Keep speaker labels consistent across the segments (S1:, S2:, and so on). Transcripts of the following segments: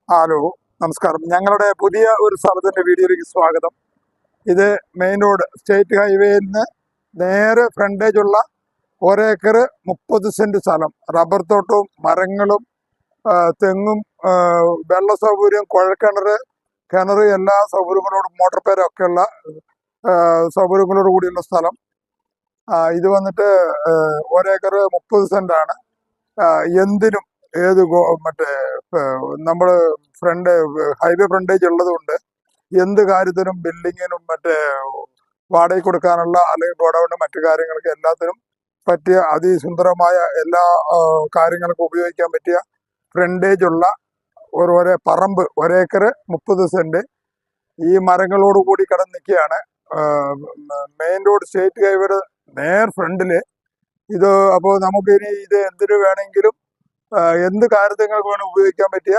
S1: Hello, നമസ്കാരം. ഞങ്ങളുടെ പുതിയ ഒരു സ്ഥലത്തിന്റെ വീഡിയോയിലേക്ക് സ്വാഗതം. ഇത് മെയിൻ റോഡ് സ്റ്റേറ്റ് ഹൈവേയിൽ നിന്ന് നേരെ ഫ്രണ്ടേജുള്ള ഒരേക്കർ 30 സെന്റ് സ്ഥലം. റബ്ബർ തോട്ടവും മരങ്ങളും തെങ്ങും വെള്ള സൗകര്യം, കിണർ എല്ലാ സൗകര്യങ്ങളോടും മോട്ടോർ പേരൊക്കെയുള്ള സൗകര്യങ്ങളോട് കൂടിയുള്ള സ്ഥലം. ഇത് വന്നിട്ട് ഒരേക്കർ 30 സെന്റാണ്. എന്തിനും ഏത് മറ്റേ നമ്മൾ ഹൈവേ ഫ്രണ്ടേജ് ഉള്ളത് കൊണ്ട് എന്ത് കാര്യത്തിനും, ബിൽഡിങ്ങിനും, മറ്റേ വാടക കൊടുക്കാനുള്ള അല്ലെങ്കിൽ ഗോഡൌണ് മറ്റു കാര്യങ്ങൾക്ക് എല്ലാത്തിനും പറ്റിയ അതിസുന്ദരമായ എല്ലാ കാര്യങ്ങൾക്കും ഉപയോഗിക്കാൻ പറ്റിയ ഫ്രണ്ടേജ് ഉള്ള ഒരു പറമ്പ്, ഒരേക്കർ 30 സെന്റ്. ഈ മരങ്ങളോട് കൂടി കിടന്ന് നിൽക്കുകയാണ്. മെയിൻ റോഡ് സ്റ്റേറ്റ് ഹൈവേയുടെ നേർ ഫ്രണ്ടില് ഇത്. അപ്പോൾ നമുക്ക് ഇനി ഇത് എന്തിനു വേണമെങ്കിലും എന്ത് കാര്യങ്ങൾക്ക് വേണം ഉപയോഗിക്കാൻ പറ്റിയ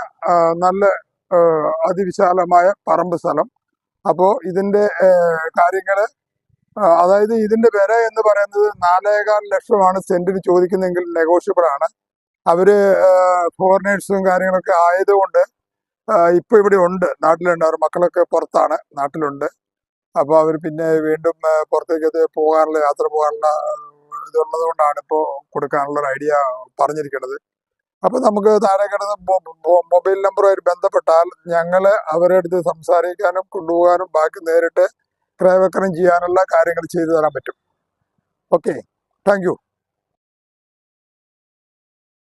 S1: നല്ല അതിവിശാലമായ പറമ്പ് സ്ഥലം. അപ്പോൾ ഇതിന്റെ കാര്യങ്ങള്, അതായത് ഇതിന്റെ വില എന്ന് പറയുന്നത് 4.25 ലക്ഷമാണ് സെന്റിന് ചോദിക്കുന്നതെങ്കിൽ നെഗോഷ്യബിൾ ആണ്. അവര് ഫോറിനേഴ്സും കാര്യങ്ങളൊക്കെ ആയതുകൊണ്ട് ഇപ്പൊ ഇവിടെ ഉണ്ട്, നാട്ടിലുണ്ട്. അവർ മക്കളൊക്കെ പുറത്താണ്, നാട്ടിലുണ്ട്. അപ്പൊ അവർ പിന്നെ വീണ്ടും പുറത്തേക്ക് പോകാനുള്ള, യാത്ര പോകാനുള്ള ഇതുള്ളത് കൊണ്ടാണ് ഇപ്പോൾ കൊടുക്കാനുള്ള ഒരു ഐഡിയ പറഞ്ഞിരിക്കുന്നത്. അപ്പൊ നമുക്ക് താഴെ കിടന്ന് മൊബൈൽ നമ്പറുമായിട്ട് ബന്ധപ്പെട്ടാൽ ഞങ്ങള് അവരുടെ അടുത്ത് സംസാരിക്കാനും കൊണ്ടുപോകാനും ബാക്കി നേരിട്ട് ക്രയവിക്രയം ചെയ്യാനുള്ള കാര്യങ്ങൾ ചെയ്തു തരാൻ പറ്റും. Okay, thank you.